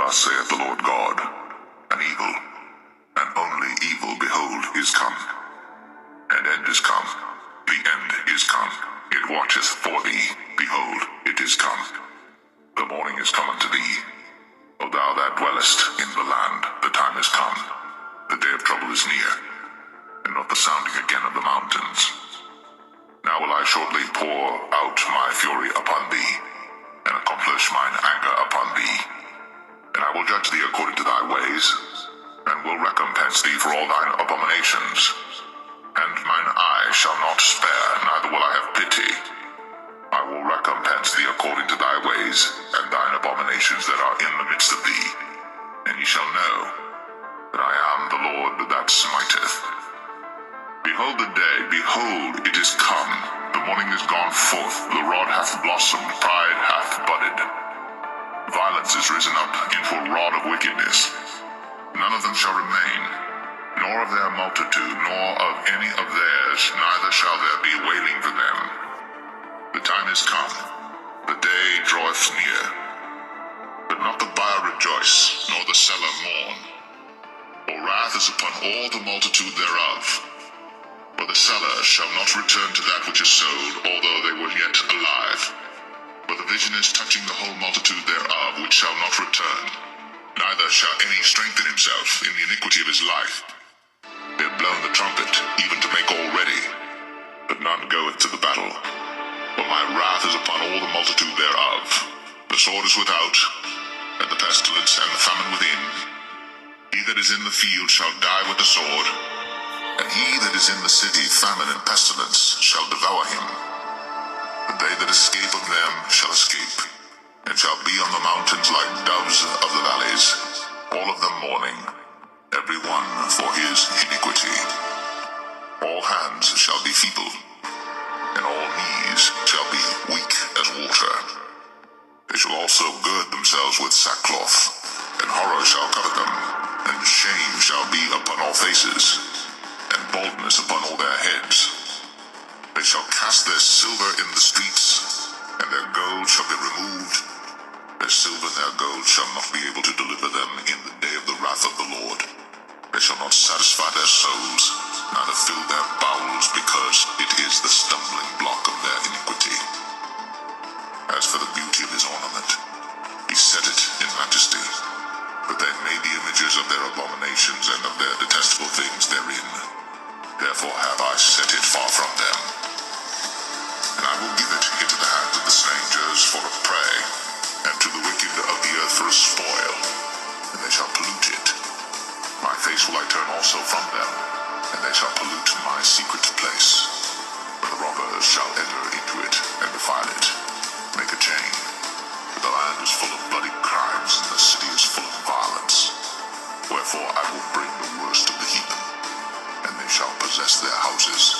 thus saith the Lord God, an evil, and only evil, behold, is come. And end is come, the end is come. It watcheth for thee, behold, it is come. The morning is come unto thee. O thou that dwellest in the land, the time is come. The day of trouble is near, and not the sounding again of the mountains. Now will I shortly pour out my fury upon thee, and accomplish mine anger upon thee. And I will judge thee according to thy ways, and will recompense thee for all thine abominations. And mine eye shall not spare, neither will I have pity. I will recompense thee according to thy ways, and thine abominations that are in the midst of thee. And ye shall know that I am the Lord that smiteth. Behold the day, behold, it is come. The morning is gone forth, the rod hath blossomed, pride hath budded. Violence is risen up into a rod of wickedness. None of them shall remain, nor of their multitude, nor of any of theirs, neither shall there be wailing for them. The time is come, the day draweth near. But not the buyer rejoice, nor the seller mourn. For wrath is upon all the multitude thereof. For the seller shall not return to that which is sold, although they were yet alive. For the vision is touching the whole multitude thereof, which shall not return. Neither shall any strengthen himself in the iniquity of his life. They have blown the trumpet, even to make all ready, but none goeth to the battle. For my wrath is upon all the multitude thereof. The sword is without, and the pestilence, and the famine within. He that is in the field shall die with the sword, and he that is in the city, famine and pestilence, shall devour him. But they that escape of them shall escape, and shall be on the mountains like doves of the valleys, all of them mourning, every one for his iniquity. All hands shall be feeble, and all knees shall be weak as water. They shall also gird themselves with sackcloth, and horror shall cover them, and shame shall be upon all faces, and baldness upon all their heads. They shall cast their silver in the streets, and their gold shall be removed. Their silver and their gold shall not be able to deliver them in the day of the wrath of the Lord. They shall not satisfy their souls, neither fill their bowels, because it is the stumbling block of their iniquity. As for the beauty of his ornament, he set it in majesty, but they made the images of their abominations and of their detestable things therein. Therefore have I set it far from them. And I will give it into the hands of the strangers for a prey, and to the wicked of the earth for a spoil, and they shall pollute it. My face will I turn also from them, and they shall pollute my secret place. For the robbers shall enter into it, and defile it, make a chain. For the land is full of bloody crimes, and the city is full of violence. Wherefore I will bring the worst of the heathen, and they shall possess their houses.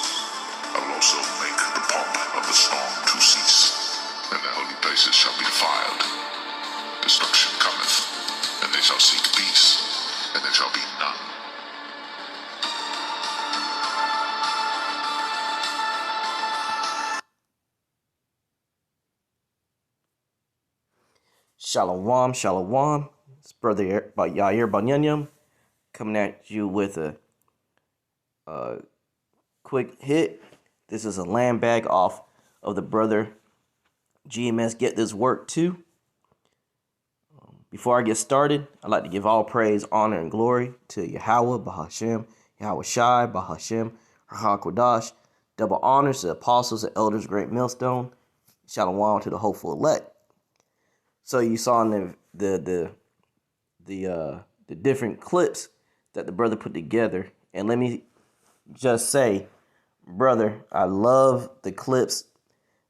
I will also make the pomp of the strong to cease, and their holy places shall be defiled. Destruction cometh, and they shall seek peace, and there shall be none. Shalom, shalom. It's Brother Yair Banyanyam coming at you with a quick hit. This is a land bag off of the brother GMS Get This Work Too. Before I get started, I'd like to give all praise, honor, and glory to Yahweh, Bahashem, Yahweh Shai, Bahashem, Rahakodash. Double honors to the apostles and elders, great millstone. Shalom to the hopeful elect. So you saw in the different clips that the brother put together, and let me just say, brother, I love the clips,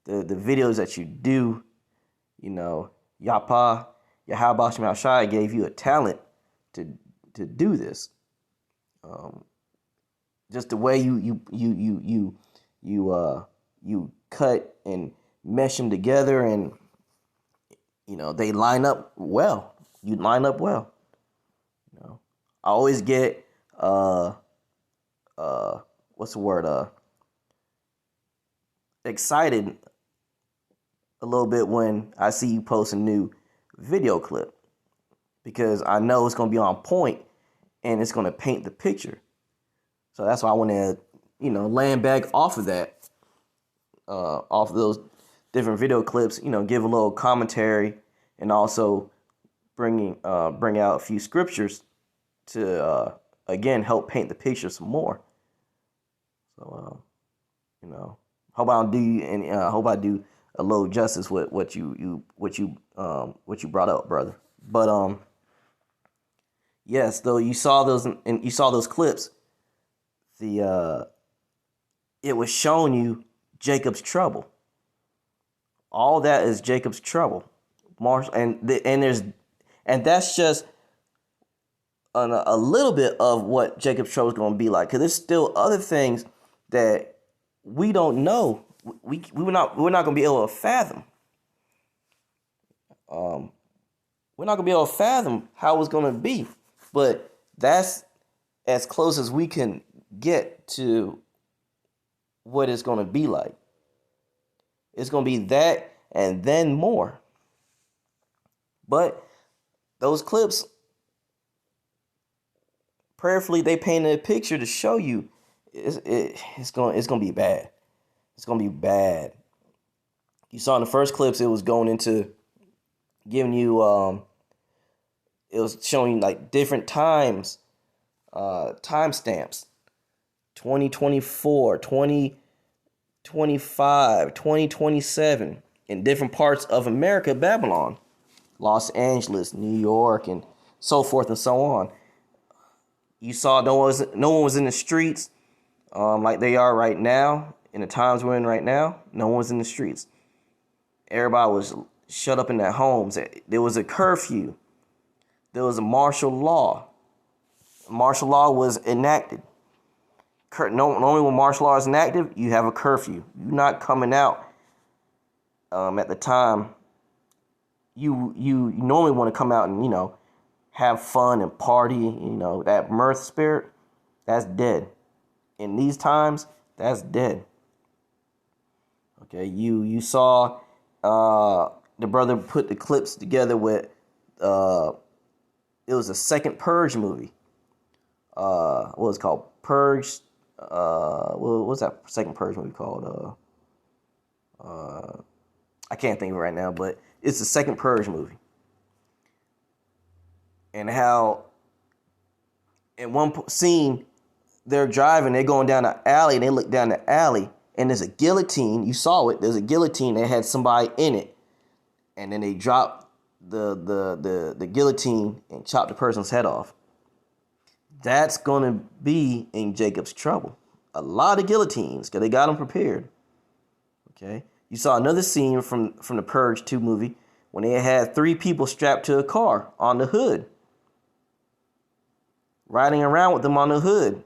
the videos that you do. You know, Yahweh Shai Shai gave you a talent to do this. Just the way you cut and mesh them together, and you know they line up well. You line up well. You know, I always get what's the word? Excited a little bit when I see you post a new video clip, because I know it's going to be on point and it's going to paint the picture. So that's why I want to, land back off of that, off of those different video clips, give a little commentary and also bring out a few scriptures to, again, help paint the picture some more. So, hope I do, and hope I do a little justice with what you brought up, brother. But yes, though you saw those clips, it was showing you Jacob's trouble. All that is Jacob's trouble. And that's just a little bit of what Jacob's trouble is going to be like, because there's still other things that we don't know. We're not going to be able to fathom. We're not going to be able to fathom how it's going to be, but that's as close as we can get to what it's going to be like. It's going to be that and then more. But those clips, prayerfully, they painted a picture to show you it's going to be bad. It's going to be bad. You saw in the first clips, it was going into giving you, it was showing you like different times, timestamps, 2024, 2025, 2027, in different parts of America, Babylon, Los Angeles, New York, and so forth and so on. You saw no one was in the streets like they are right now, in the times we're in right now. No one was in the streets. Everybody was shut up in their homes. There was a curfew. There was a martial law. Martial law was enacted. Normally when martial law is enacted, you have a curfew. You're not coming out at the time. You normally want to come out and, have fun and party. That mirth spirit, that's dead. In these times, that's dead. Okay, you saw the brother put the clips together with it was a second Purge movie. What was it called? Purge. What was that second Purge movie called? I can't think of it right now, but it's the second Purge movie. And how in one scene they're driving, they're going down the alley, and they look down the alley, and there's a guillotine. You saw it. There's a guillotine that had somebody in it, and then they drop the guillotine and chop the person's head off. That's gonna be in Jacob's trouble. A lot of guillotines, because they got them prepared. Okay, you saw another scene from the Purge 2 movie when they had 3 people strapped to a car on the hood, riding around with them on the hood.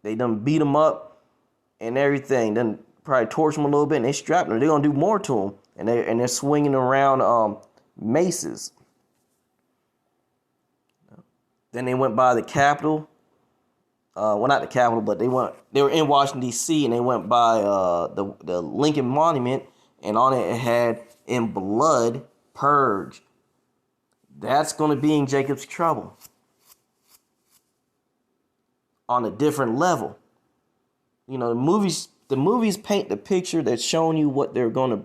They done beat them up and everything. Then probably torch them a little bit, and they strapped them. They're gonna do more to them, and they're swinging around maces. Then they went by the Capitol. Well, not the Capitol, but they were in Washington D.C. and they went by the Lincoln Monument, and on it had in blood purge. That's going to be in Jacob's trouble on a different level. The movies paint the picture that's showing you what they're going to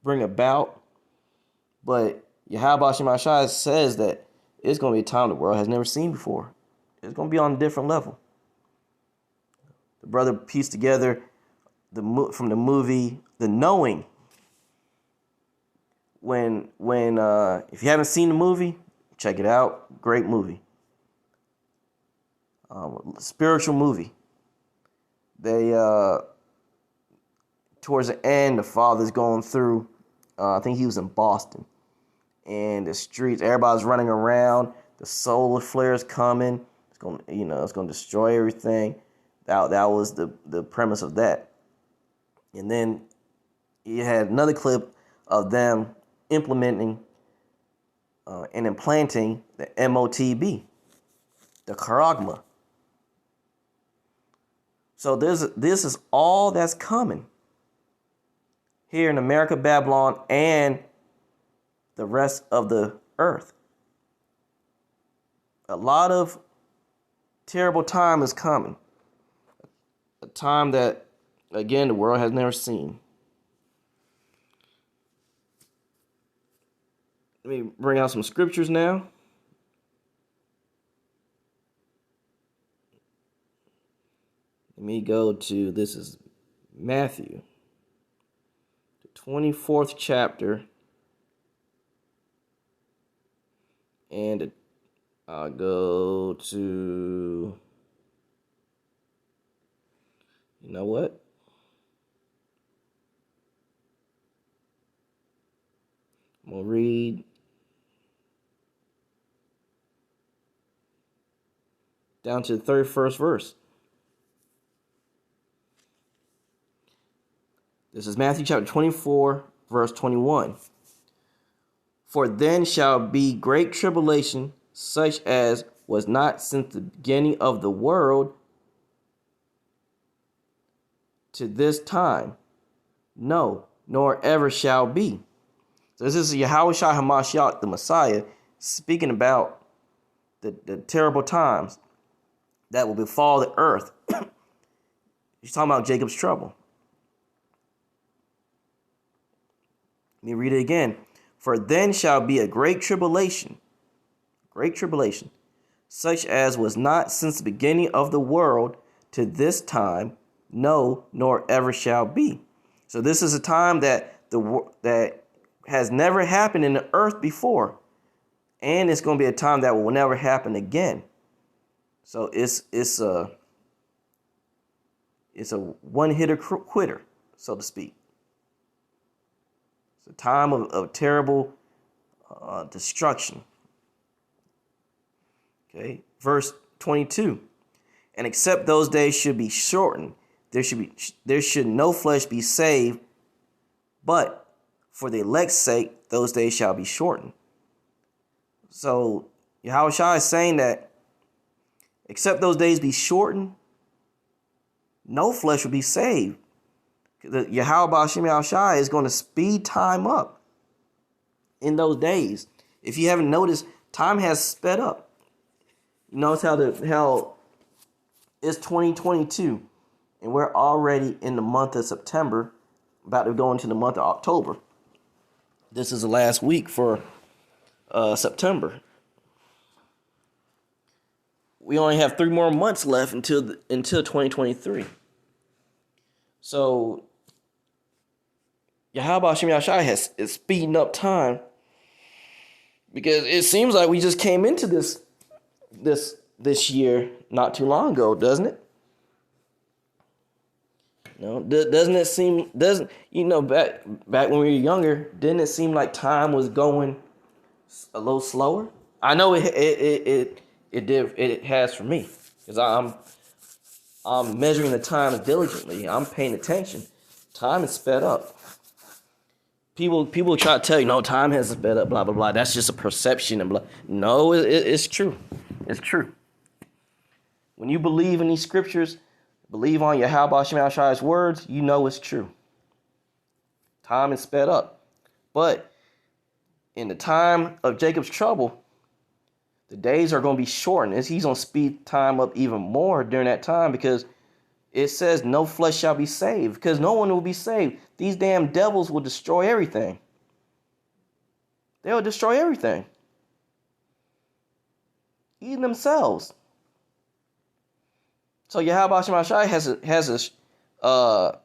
bring about, but Yahweh Shemashai says that it's going to be a time the world has never seen before. It's going to be on a different level. The brother pieced together from the movie The Knowing. When if you haven't seen the movie, check it out. Great movie. Spiritual movie. They towards the end, the father's going through. I think he was in Boston, and the streets. Everybody's running around. The solar flare's coming. It's going to destroy everything. That was the premise of that. And then you had another clip of them implementing and implanting the MOTB, the charagma. So this is all that's coming here in America, Babylon, and the rest of the earth. a lot of terrible time is coming. A time that, again, the world has never seen. Let me bring out some scriptures now. Let me go to, this is Matthew, the 24th chapter. And I'll go to, you know what? I'm going to read down to the 31st verse. This is Matthew chapter 24, verse 21. For then shall be great tribulation, such as was not since the beginning of the world to this time, no, nor ever shall be. So this is Yahushua HaMashiach, the Messiah, speaking about the terrible times that will befall the earth. He's talking about Jacob's trouble. Let me read it again. For then shall be a great tribulation, such as was not since the beginning of the world to this time, no, nor ever shall be. So this is a time that that has never happened in the earth before, and it's going to be a time that will never happen again. So it's a one-hitter quitter, so to speak. It's a time of terrible destruction. Okay, verse 22. And except those days should be shortened, there should no flesh be saved, but for the elect's sake, those days shall be shortened. So Yahushua is saying that except those days be shortened, no flesh will be saved. Yahushua is going to speed time up in those days. If you haven't noticed, time has sped up. You notice how it's 2022 and we're already in the month of September, about to go into the month of October. This is the last week for September. We only have 3 more months left until 2023. So Yahweh Shem Yahshai is speeding up time, because it seems like we just came into this year not too long ago, doesn't it? Doesn't it seem, back when we were younger, didn't it seem like time was going a little slower? I know it has for me, because I'm measuring the time diligently. I'm paying attention. Time is sped up. People try to tell you, no, time has sped up, blah, blah, blah. That's just a perception and blah. No, it's true. It's true. When you believe in these scriptures, believe on Yahweh Shem Yahshai's words, you know it's true. Time is sped up. But in the time of Jacob's trouble, the days are going to be shortened. He's going to speed time up even more during that time, because it says no flesh shall be saved, because no one will be saved. These damn devils will destroy everything. They will destroy everything. Even themselves. So Yahweh Shem Yahshai has a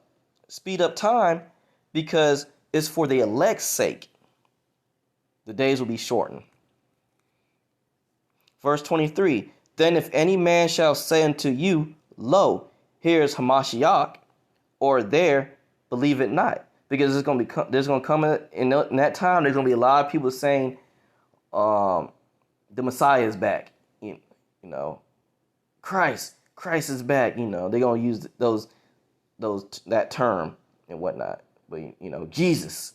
speed up time, because it's for the elect's sake. The days will be shortened. Verse 23. Then if any man shall say unto you, lo, here is Hamashiach, or there, believe it not. Because there's going to come in that time, there's going to be a lot of people saying, the Messiah is back. You know, Christ is back. They're going to use that term and whatnot. But Jesus.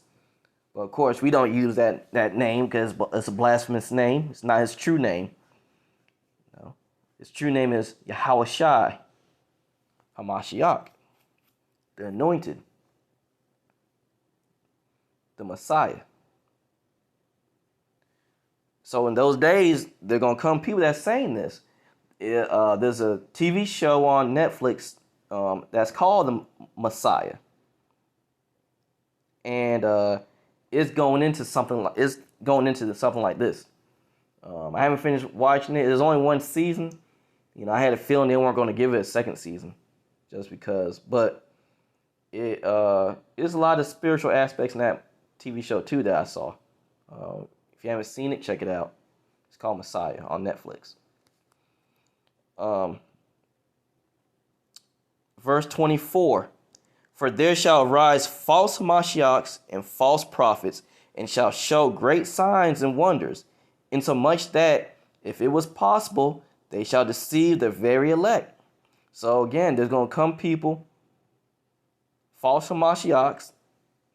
But of course, we don't use that name, because it's a blasphemous name. It's not his true name. His true name is Yahushua HaMashiach, the anointed, the Messiah. So in those days, they're gonna come people that's saying this. There's a TV show on Netflix that's called The Messiah, and it's going into something like this. I haven't finished watching it. There's only one season. I had a feeling they weren't going to give it a second season, just because. But there's a lot of spiritual aspects in that TV show too that I saw. If you haven't seen it, check it out. It's called Messiah on Netflix. Verse 24. For there shall arise false Mashiachs and false prophets, and shall show great signs and wonders, insomuch that, if it was possible, they shall deceive the very elect. So again, there's going to come people, false Mashiachs.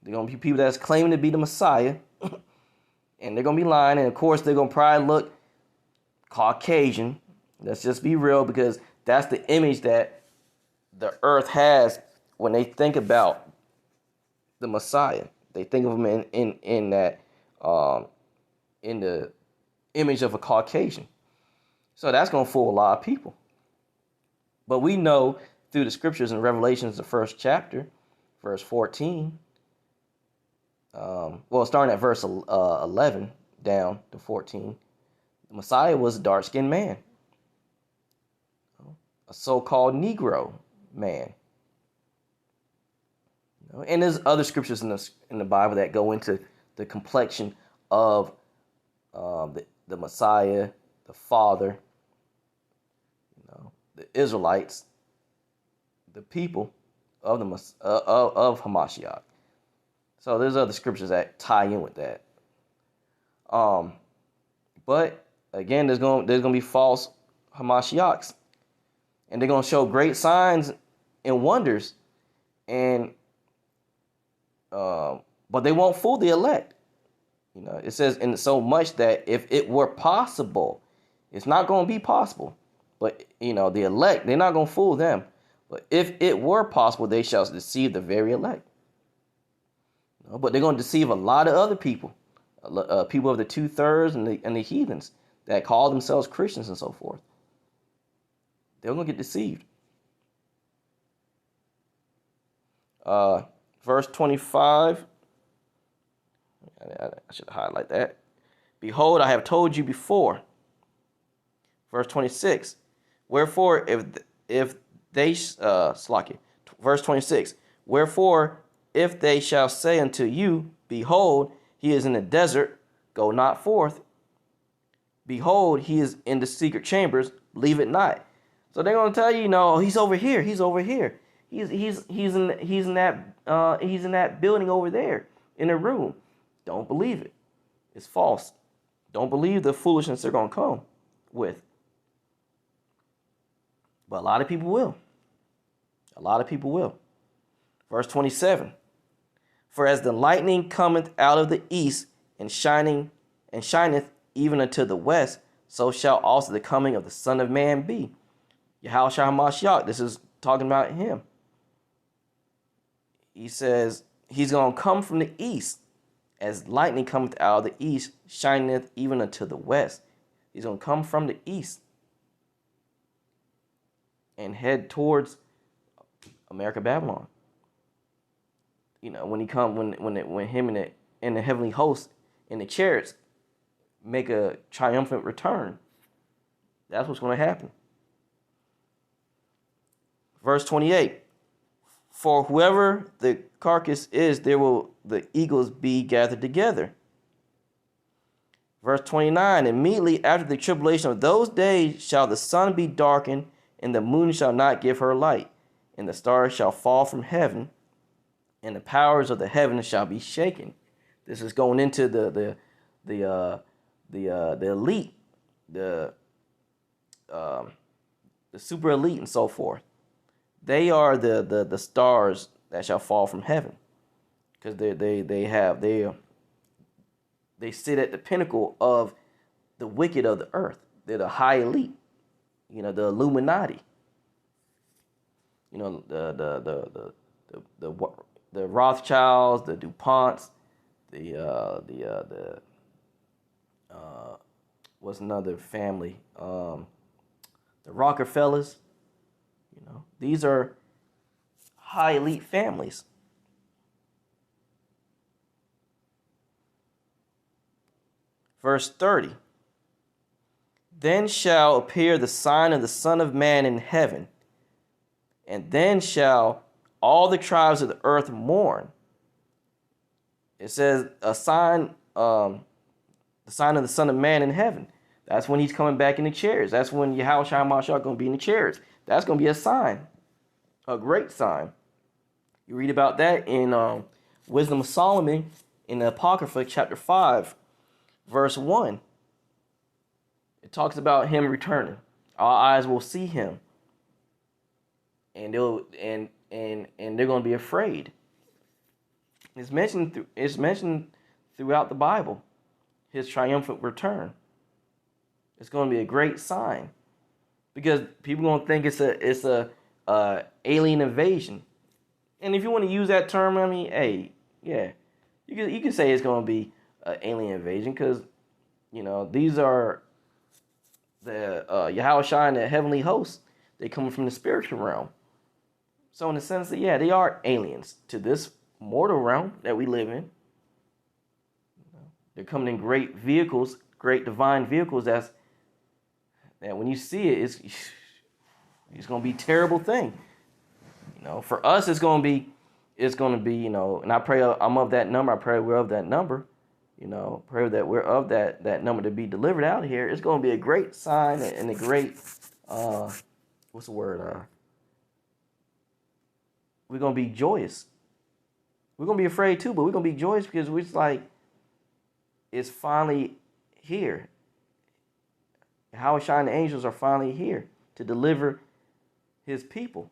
They're going to be people that's claiming to be the Messiah, and they're going to be lying. And of course, they're going to probably look Caucasian. Let's just be real, because that's the image that the earth has when they think about the Messiah. They think of him in that in the image of a Caucasian. So that's going to fool a lot of people. But we know through the scriptures in Revelations, the first chapter, verse 14, starting at verse 11 down to 14, the Messiah was a dark-skinned man, a so-called Negro man. And there's other scriptures in the Bible that go into the complexion of the Messiah, the Father, the Israelites, the people of of Hamashiach. So there's other scriptures that tie in with that. But again, there's gonna be false Hamashiachs, and they're gonna show great signs and wonders, and but they won't fool the elect. It says in so much that if it were possible, it's not going to be possible. But the elect, they're not going to fool them. But if it were possible, they shall deceive the very elect. But they're going to deceive a lot of other people, people of the 2/3 and the heathens that call themselves Christians and so forth. They're going to get deceived. Verse 25. I should highlight that. Behold, I have told you before. Verse 26. Wherefore, if they verse 26. Wherefore, if they shall say unto you, behold, he is in the desert, go not forth. Behold, he is in the secret chambers, believe it not. So they're going to tell you, he's over here. He's over here. He's in that building over there in a room. Don't believe it. It's false. Don't believe the foolishness they're going to come with. But a lot of people will. A lot of people will. Verse 27. For as the lightning cometh out of the east and shineth even unto the west, so shall also the coming of the Son of Man be. Yahushua HaMashiach, this is talking about him. He says he's going to come from the east. As lightning cometh out of the east, shineth even unto the west. He's going to come from the east and head towards America, Babylon. When him and the heavenly host in the chariots make a triumphant return, that's what's going to happen. Verse 28. For whoever the carcass is, there will the eagles be gathered together. Verse 29, immediately after the tribulation of those days shall the sun be darkened, and the moon shall not give her light, and the stars shall fall from heaven, and the powers of the heavens shall be shaken. This is going into the elite, the super elite, and so forth. They are the stars that shall fall from heaven, because they sit at the pinnacle of the wicked of the earth. They're the high elite, the Illuminati. The Rothschilds, the DuPonts, was another family. The Rockefellers. These are high elite families. Verse 30. Then shall appear the sign of the Son of Man in heaven, and then shall all the tribes of the earth mourn. It says a sign, the sign of the Son of Man in heaven. That's when he's coming back in the chairs. That's when Yahweh Shai Mashiach going to be in the chairs. That's going to be a sign, a great sign. You read about that in Wisdom of Solomon in the Apocrypha, chapter 5, verse 1. It talks about him returning. Our eyes will see him, and they're going to be afraid. It's mentioned throughout the Bible, his triumphant return. It's going to be a great sign, because people are going to think it's a alien invasion. And if you want to use that term, I mean, hey, yeah, you can say it's going to be an alien invasion, because these are the Yahweh Shai and the heavenly hosts. They come from the spiritual realm. So in the sense that, yeah, they are aliens to this mortal realm that we live in. They're coming in great vehicles, great divine vehicles. That when you see it, it's going to be a terrible thing. For us, it's going to be, and I pray I'm of that number. I pray we're of that number. Pray that we're of that number to be delivered out of here. It's going to be a great sign and a great, what's the word? We're going to be joyous. We're going to be afraid too, but we're going to be joyous because we're just like, it's finally here. Yahweh Shai and the angels are finally here to deliver his people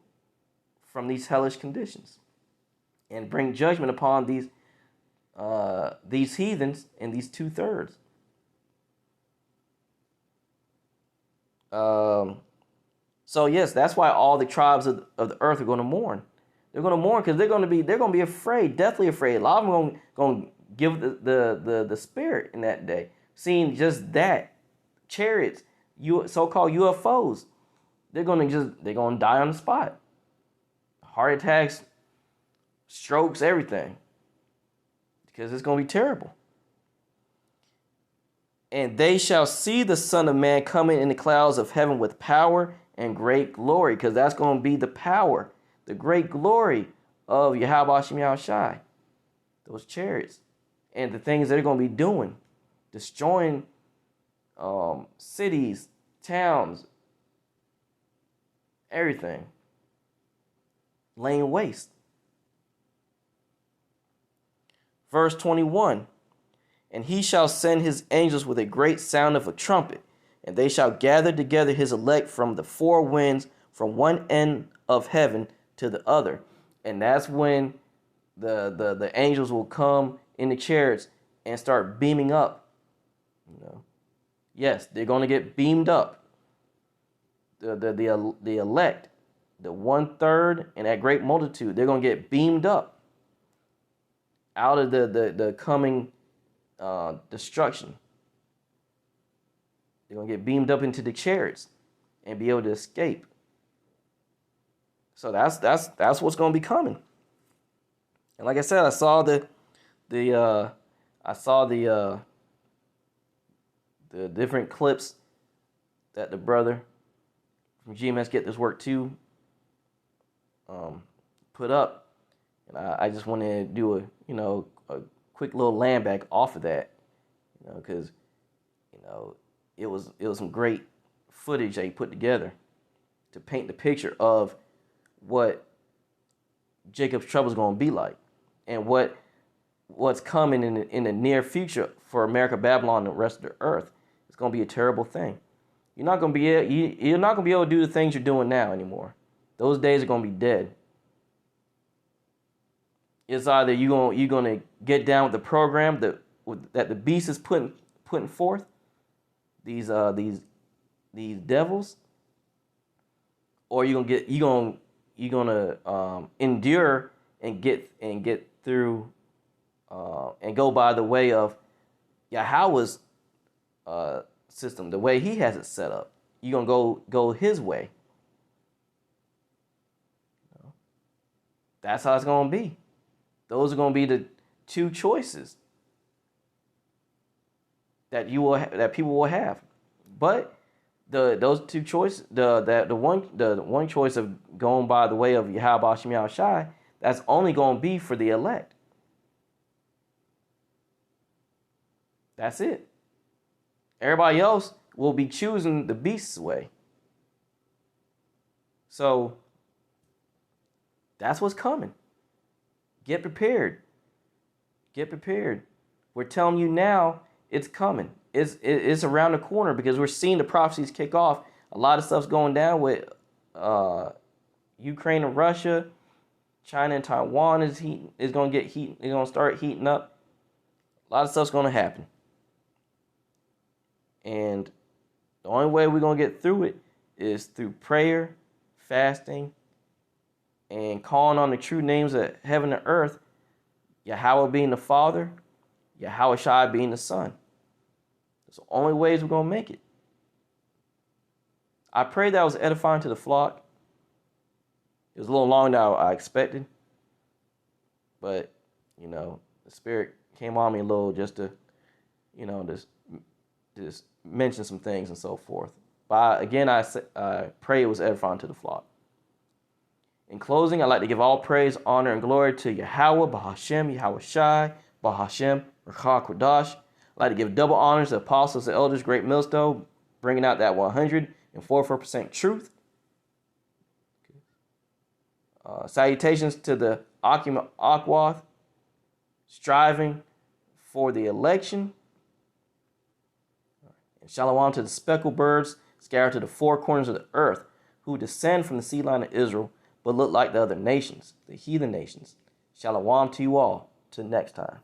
from these hellish conditions and bring judgment upon these heathens and these 2/3. So yes, that's why all the tribes of the earth are going to mourn. They're going to mourn because they're going to be afraid, deathly afraid. A lot of them going to give the spirit in that day, seeing just that chariots, so-called UFOs. They're going to die on the spot. Heart attacks, strokes, everything. Because it's going to be terrible. And they shall see the Son of Man coming in the clouds of heaven with power and great glory. Because that's going to be the power, the great glory of Yahweh Shem Shai. Those chariots. And the things they're going to be doing. Destroying cities, towns, everything. Laying waste. Verse 21, and he shall send his angels with a great sound of a trumpet, and they shall gather together his elect from the four winds, from one end of heaven to the other. And that's when the angels will come in the chariots and start beaming up. Yes, they're going to get beamed up. The elect, the 1/3 and that great multitude, they're going to get beamed up out of the coming destruction. They're going to get beamed up into the chariots and be able to escape. So that's what's going to be coming. And like I said, I saw the different clips that the brother from GMS Get This Work Too put up. And I just want to do a quick little land back off of that, because it was some great footage they put together to paint the picture of what Jacob's trouble is going to be like, and what's coming in the near future for America, Babylon, and the rest of the earth. It's going to be a terrible thing. You're not going to be able to do the things you're doing now anymore. Those days are going to be dead. It's either you're gonna get down with the program that the beast is putting forth, these devils, or you're gonna endure and get through and go by the way of Yahweh's system, the way he has it set up. You're going to go his way. That's how it's going to be. Those are going to be the two choices that that people will have. But those two choices, the one choice of going by the way of Yahweh Shem Yahweh Shai, that's only going to be for the elect. That's it. Everybody else will be choosing the beast's way. So that's what's coming. Get prepared. Get prepared. We're telling you now, it's coming. It's around the corner because we're seeing the prophecies kick off. A lot of stuff's going down with Ukraine and Russia. China and Taiwan is going to get heat. They're going to start heating up. A lot of stuff's going to happen. And the only way we're going to get through it is through prayer, fasting, and calling on the true names of heaven and earth. Yahweh being the Father, Yahweh Shai being the Son. It's the only ways we're going to make it. I pray that was edifying to the flock. It was a little longer than I expected. But, the Spirit came on me a little just to, just mention some things and so forth. But again, I pray it was edifying to the flock. In closing, I'd like to give all praise, honor, and glory to Yahweh, Bahashem, Yahweh Shai, Bahashem, Rachah Kodash. I'd like to give double honors to apostles and elders, great millstone, bringing out that 144% truth. Salutations to the Akim Akwath, striving for the election. And shalom to the speckled birds scattered to the four corners of the earth, who descend from the seed line of Israel, but look like the other nations, the heathen nations. Shalom to you all. Till next time.